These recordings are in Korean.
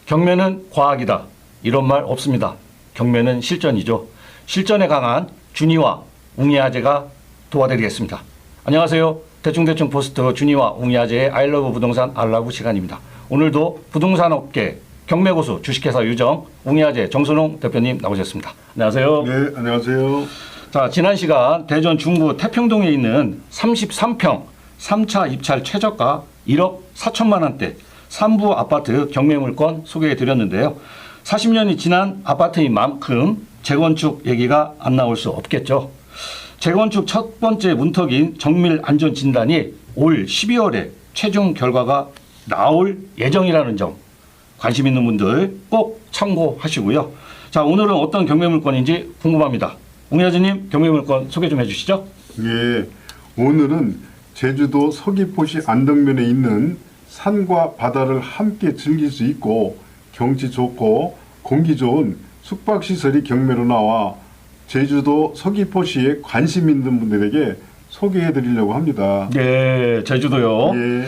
경매는 과학이다. 이런 말 없습니다. 경매는 실전이죠. 실전에 강한 준이와 웅이아재가 도와드리겠습니다. 안녕하세요. 대충대충 포스트 준이와 웅이아재의 아이러브 부동산 알라브 시간입니다. 오늘도 부동산 업계 경매고수 주식회사 유정 웅이아재 정순홍 대표님 나오셨습니다. 안녕하세요. 네, 안녕하세요. 자, 지난 시간 대전 중구 태평동에 있는 33평 3차 입찰 최저가 1억 4천만 원대 3부 아파트 경매물건 소개해 드렸는데요. 40년이 지난 아파트인 만큼 재건축 얘기가 안 나올 수 없겠죠. 재건축 첫 번째 문턱인 정밀 안전 진단이 올 12월에 최종 결과가 나올 예정이라는 점 관심 있는 분들 꼭 참고하시고요. 자, 오늘은 어떤 경매물건인지 궁금합니다. 웅이아재님 경매물건 소개 좀 해주시죠. 예, 오늘은 제주도 서귀포시 안덕면에 있는 산과 바다를 함께 즐길 수 있고 경치 좋고 공기 좋은 숙박시설이 경매로 나와 제주도 서귀포시에 관심 있는 분들에게 소개해 드리려고 합니다. 네, 제주도요. 예,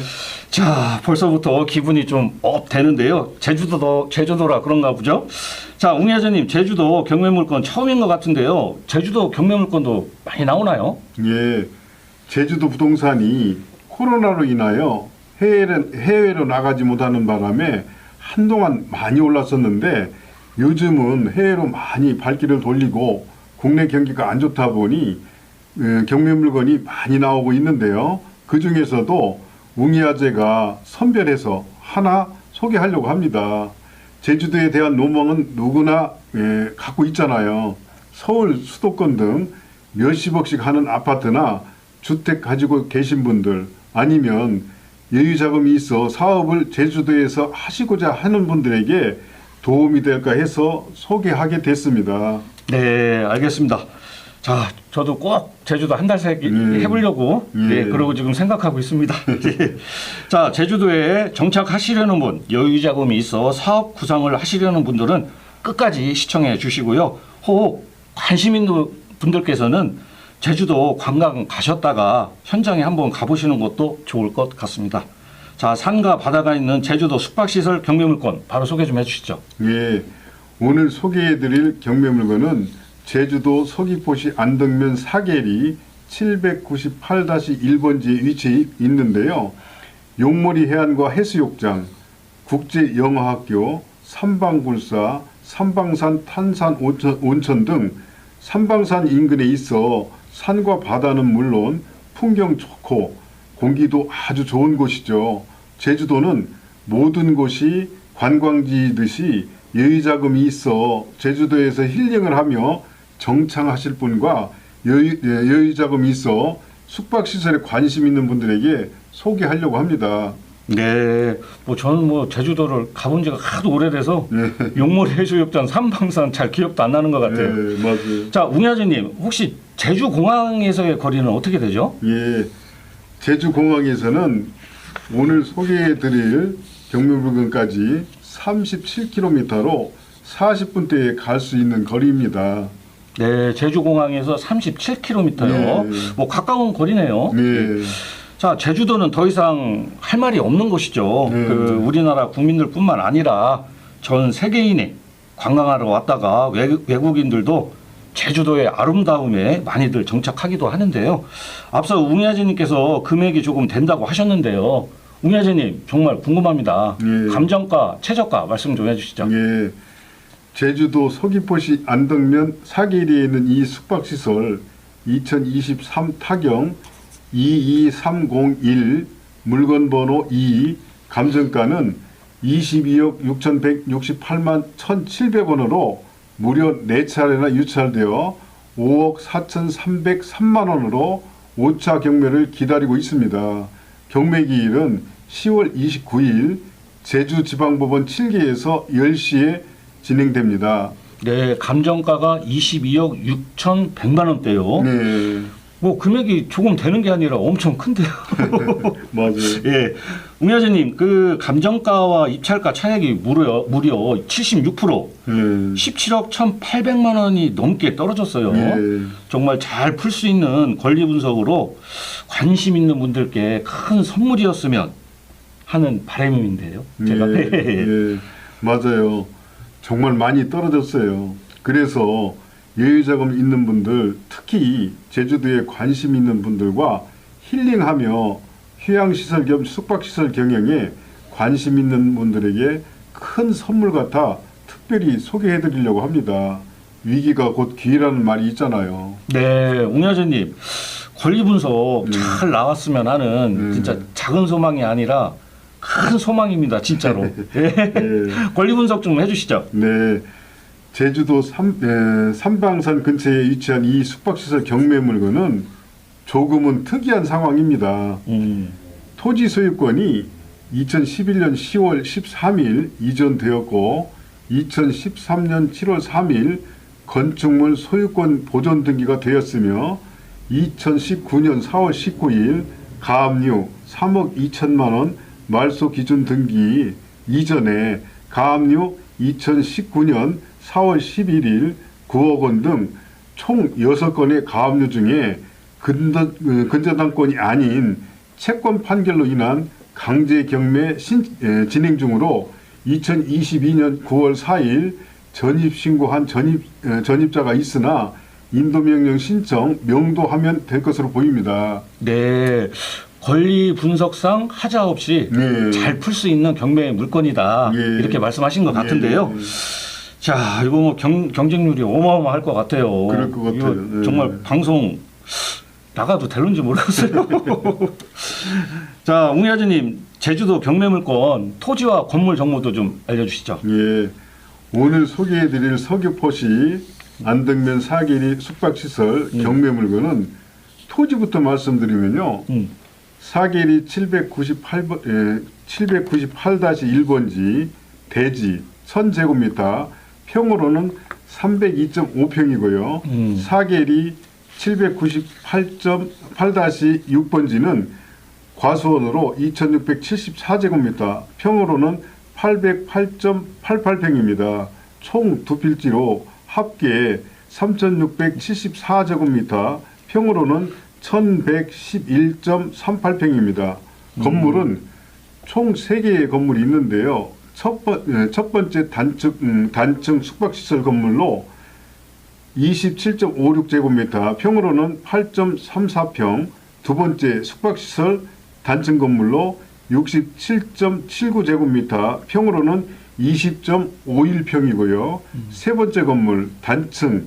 자, 벌써부터 기분이 좀 업 되는데요. 제주도라 그런가 보죠? 자, 웅이아재님 제주도 경매물건 처음인 것 같은데요. 제주도 경매물건도 많이 나오나요? 예, 제주도 부동산이 코로나로 인하여 해외로 나가지 못하는 바람에 한동안 많이 올랐었는데 요즘은 해외로 많이 발길을 돌리고 국내 경기가 안 좋다 보니 경매 물건이 많이 나오고 있는데요. 그 중에서도 웅이아재가 선별해서 하나 소개하려고 합니다. 제주도에 대한 로망은 누구나 갖고 있잖아요. 서울 수도권 등 몇십억씩 하는 아파트나 주택 가지고 계신 분들 아니면 여유 자금이 있어 사업을 제주도에서 하시고자 하는 분들에게 도움이 될까 해서 소개하게 됐습니다. 네, 알겠습니다. 자, 저도 꼭 제주도 한 달 살기 해보려고 그러고 지금 생각하고 있습니다. 자, 제주도에 정착하시려는 분, 여유 자금이 있어 사업 구상을 하시려는 분들은 끝까지 시청해 주시고요. 혹 관심 있는 분들께서는 제주도 관광 가셨다가 현장에 한번 가보시는 것도 좋을 것 같습니다. 자, 산과 바다가 있는 제주도 숙박시설 경매물건 바로 소개 좀 해주시죠. 예, 오늘 소개해드릴 경매물건은 제주도 서귀포시 안덕면 사계리 798-1번지에 위치해 있는데요. 용머리 해안과 해수욕장, 국제영어학교, 삼방굴사, 삼방산 탄산 온천 등 삼방산 인근에 있어 산과 바다는 물론 풍경 좋고 공기도 아주 좋은 곳이죠. 제주도는 모든 곳이 관광지듯이 여유자금이 있어 제주도에서 힐링을 하며 정착하실 분과 여유자금이 있어 숙박시설에 관심 있는 분들에게 소개하려고 합니다. 네, 저는 제주도를 가본 지가 하도 오래돼서 용머리 해수욕장, 삼방산 잘 기억도 안 나는 것 같아요. 네, 맞아요. 자, 웅이아재님 혹시 제주공항에서의 거리는 어떻게 되죠? 예, 제주공항에서는 오늘 소개해드릴 경매물건까지 37km로 40분대에 갈 수 있는 거리입니다. 네, 제주공항에서 37km요. 네. 가까운 거리네요. 네. 자, 제주도는 더 이상 할 말이 없는 곳이죠. 우리나라 국민들뿐만 아니라 전 세계인이 관광하러 왔다가 외국인들도 제주도의 아름다움에 많이들 정착하기도 하는데요. 앞서 웅이아재님께서 금액이 조금 된다고 하셨는데요. 웅이아재님 정말 궁금합니다. 감정가, 최저가 말씀 좀 해주시죠. 예, 제주도 서귀포시 안덕면 사계리에 있는 이 숙박시설 2023 타경 22301 물건번호 2 감정가는 22억 6,168만 1,700원으로 무려 4차례나 유찰되어 5억 4,303만 원으로 5차 경매를 기다리고 있습니다. 경매 기일은 10월 29일 제주지방법원 7개에서 10시에 진행됩니다. 네, 감정가가 22억 6,100만 원대요. 네. 금액이 조금 되는 게 아니라 엄청 큰데요. 맞아요. 예, 웅이아재님 그 감정가와 입찰가 차액이 무려 76%, 17억 1,800만 원이 넘게 떨어졌어요. 정말 잘 풀 수 있는 권리 분석으로 관심 있는 분들께 큰 선물이었으면 하는 바람인데요. 제가. 맞아요. 정말 많이 떨어졌어요. 그래서 여유자금 있는 분들, 특히 제주도에 관심 있는 분들과 힐링하며 휴양시설 겸 숙박시설 경영에 관심 있는 분들에게 큰 선물 같아 특별히 소개해 드리려고 합니다. 위기가 곧 기회라는 말이 있잖아요. 네, 웅야재님 권리 분석 잘 나왔으면 하는 진짜 작은 소망이 아니라 큰 소망입니다, 진짜로. 네. 권리 분석 좀 해주시죠. 네. 제주도 삼방산 근처에 위치한 이 숙박시설 경매 물건은 조금은 특이한 상황입니다. 토지 소유권이 2011년 10월 13일 이전되었고 2013년 7월 3일 건축물 소유권 보존 등기가 되었으며 2019년 4월 19일 가압류 3억 2천만 원 말소 기준 등기 이전에 가압류 2019년 4월 11일 9억 원 등 총 6건의 가압류 중에 근저당권이 아닌 채권 판결로 인한 강제 경매 진행 중으로 2022년 9월 4일 전입신고한 전입자가 있으나 인도명령 신청 명도하면 될 것으로 보입니다. 네, 권리 분석상 하자 없이 네. 잘 풀 수 있는 경매 물건이다. 예. 이렇게 말씀하신 것 같은데요. 예. 자, 이거 뭐 경쟁률이 어마어마할 것 같아요. 그럴 것 이거 같아요. 네. 정말 방송 나가도 되는지 모르겠어요. 자, 웅야진님 제주도 경매 물건 토지와 건물 정보도 좀 알려주시죠. 예. 오늘 소개해드릴 서귀포시 안덕면 사계리 숙박시설 경매 물건은 토지부터 말씀드리면요. 사계리 798-1번지 대지 1000제곱미터 평으로는 302.5평이고요. 사계리 798.8-6번지는 과수원으로 2674제곱미터 평으로는 808.88평입니다. 총 두 필지로 합계 3674제곱미터 평으로는 1111.38평입니다. 건물은 총 3개의 건물이 있는데요. 첫 번째 단층 숙박시설 건물로 27.56제곱미터 평으로는 8.34평, 두 번째 숙박시설 단층 건물로 67.79제곱미터 평으로는 20.51평이고요. 세 번째 건물 단층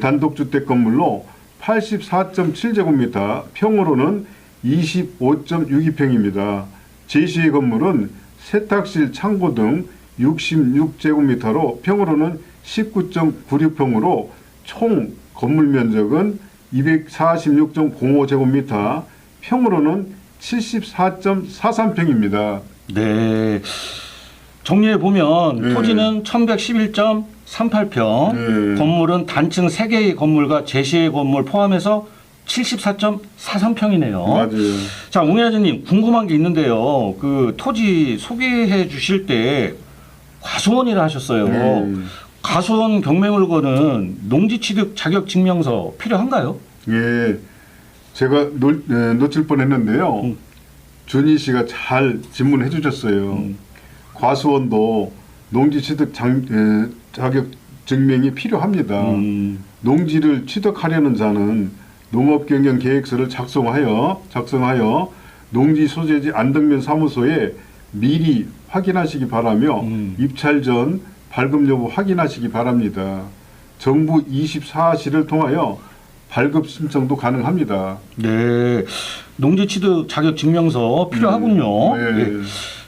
단독주택 건물로 84.7제곱미터 평으로는 25.62평입니다. 제시의 건물은 세탁실, 창고 등 66제곱미터로 평으로는 19.96평으로 총 건물 면적은 246.05제곱미터 평으로는 74.43평입니다. 네. 정리해 보면 토지는 1111.38평, 건물은 단층 3개의 건물과 제시의 건물 포함해서 74.43평이네요. 맞아요. 자, 웅야진님 궁금한 게 있는데요. 그 토지 소개해 주실 때 과수원이라 하셨어요. 과수원 경매 물건은 농지취득 자격 증명서 필요한가요? 예, 제가 놓칠 뻔했는데요. 준희 씨가 잘 질문해 주셨어요. 과수원도 농지취득 자격 증명이 필요합니다. 농지를 취득하려는 자는 농업경영계획서를 작성하여 농지 소재지 안덕면 사무소에 미리 확인하시기 바라며 입찰 전 발급 여부 확인하시기 바랍니다. 정부 24시를 통하여 발급 신청도 가능합니다. 네, 농지취득 자격 증명서 필요하군요. 네. 네.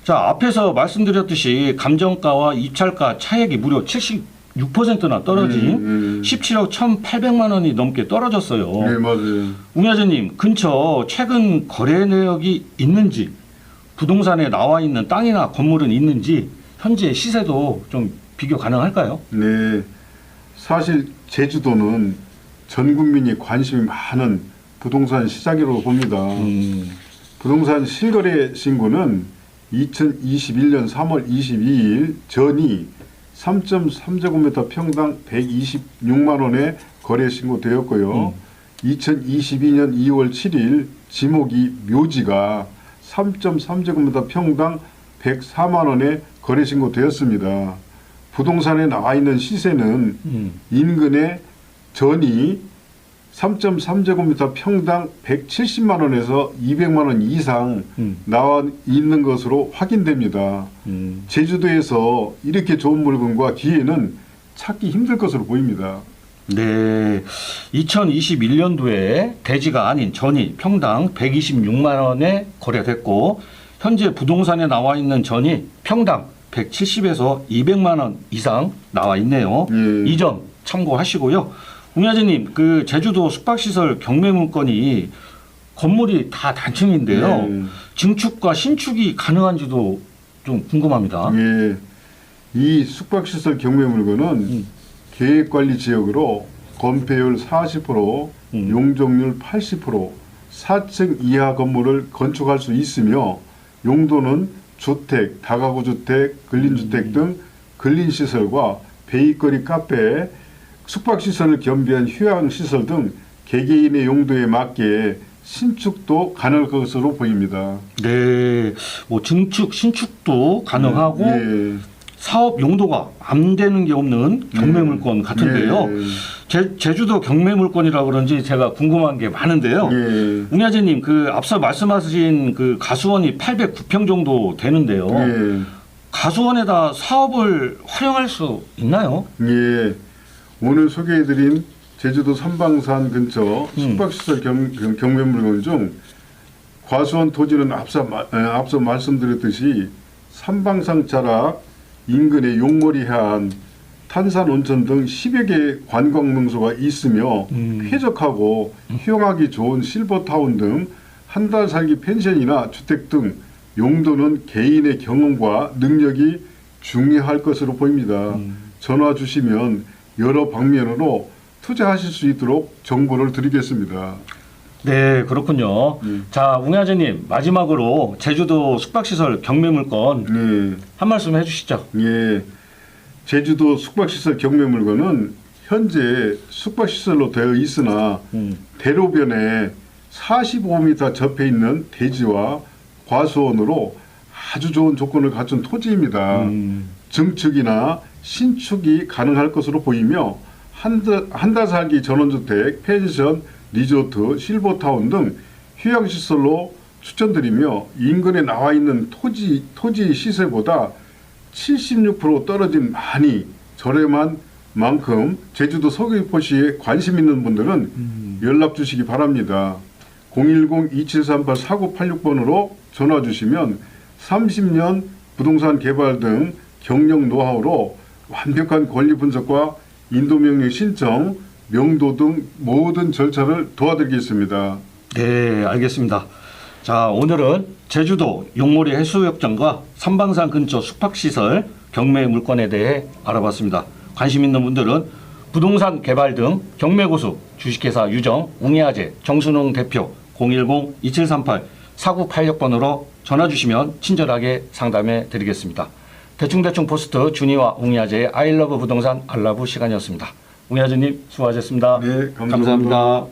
자, 앞에서 말씀드렸듯이 감정가와 입찰가 차액이 무려 76%나 떨어진 17억 1,800만 원이 넘게 떨어졌어요. 네, 맞아요. 웅야재님, 근처 최근 거래 내역이 있는지, 부동산에 나와 있는 땅이나 건물은 있는지, 현재 시세도 좀 비교 가능할까요? 네, 사실 제주도는 전 국민이 관심이 많은 부동산 시장이라고 봅니다. 부동산 실거래 신고는 2021년 3월 22일 전이 3.3제곱미터 평당 126만 원에 거래 신고되었고요. 2022년 2월 7일 지목이 묘지가 3.3제곱미터 평당 104만 원에 거래 신고되었습니다. 부동산에 나와 있는 시세는 인근의 전이 3.3제곱미터 평당 170만 원에서 200만 원 이상 나와 있는 것으로 확인됩니다. 제주도에서 이렇게 좋은 물건과 기회는 찾기 힘들 것으로 보입니다. 네, 2021년도에 대지가 아닌 전이 평당 126만 원에 거래됐고 현재 부동산에 나와 있는 전이 평당 170에서 200만 원 이상 나와 있네요. 예. 이 점 참고하시고요. 웅야제님, 그 제주도 숙박시설 경매물건이 건물이 다 단층인데요. 예. 증축과 신축이 가능한지도 좀 궁금합니다. 예, 이 숙박시설 경매 물건은 계획관리 지역으로 건폐율 40%, 용적률 80%, 4층 이하 건물을 건축할 수 있으며 용도는 주택, 다가구 주택, 근린주택 등 근린시설과 베이커리, 카페, 숙박시설을 겸비한 휴양시설 등 개개인의 용도에 맞게 신축도 가능할 것으로 보입니다. 네, 뭐 증축, 신축도 가능하고 예. 사업 용도가 안 되는 게 없는 경매물건 같은데요. 예. 제주도 경매물건이라 그런지 제가 궁금한 게 많은데요. 예. 웅야제님, 그 앞서 말씀하신 그 가수원이 809평 정도 되는데요. 예. 가수원에다 사업을 활용할 수 있나요? 예. 오늘 소개해드린 제주도 삼방산 근처 숙박시설 경매 물건 중 과수원 토지는 앞서 말씀드렸듯이 삼방산 자락 인근의 용머리 해안, 탄산 온천 등 10여 개 관광 명소가 있으며 쾌적하고 휴양하기 좋은 실버타운 등 한 달 살기 펜션이나 주택 등 용도는 개인의 경험과 능력이 중요할 것으로 보입니다. 전화 주시면 여러 방면으로 투자하실 수 있도록 정보를 드리겠습니다. 네, 그렇군요. 자, 웅야제님, 마지막으로 제주도 숙박시설 경매물건 네. 한 말씀 해주시죠. 예. 제주도 숙박시설 경매 물건은 현재 숙박시설로 되어 있으나 대로변에 45m 접해 있는 대지와 과수원으로 아주 좋은 조건을 갖춘 토지입니다. 증축이나 신축이 가능할 것으로 보이며 한 달 살기 전원주택, 펜션, 리조트, 실버타운 등 휴양시설로 추천드리며 인근에 나와 있는 토지 시세보다 76% 떨어진 많이 저렴한 만큼 제주도 서귀포시에 관심 있는 분들은 연락 주시기 바랍니다. 010-2738-4986번으로 전화 주시면 30년 부동산 개발 등 경영 노하우로 완벽한 권리 분석과 인도명령 신청, 명도 등 모든 절차를 도와드리겠습니다. 네, 알겠습니다. 자, 오늘은 제주도 용모리 해수욕장과 삼방산 근처 숙박시설 경매 물건에 대해 알아봤습니다. 관심 있는 분들은 부동산 개발 등 경매고수 주식회사 유정 웅야제 정순웅 대표 010-2738-4986번으로 전화 주시면 친절하게 상담해 드리겠습니다. 대충대충 포스트 준이와 웅야제의 아이러브 부동산 알라브 시간이었습니다. 웅야제님 수고하셨습니다. 네, 감사합니다. 감사합니다.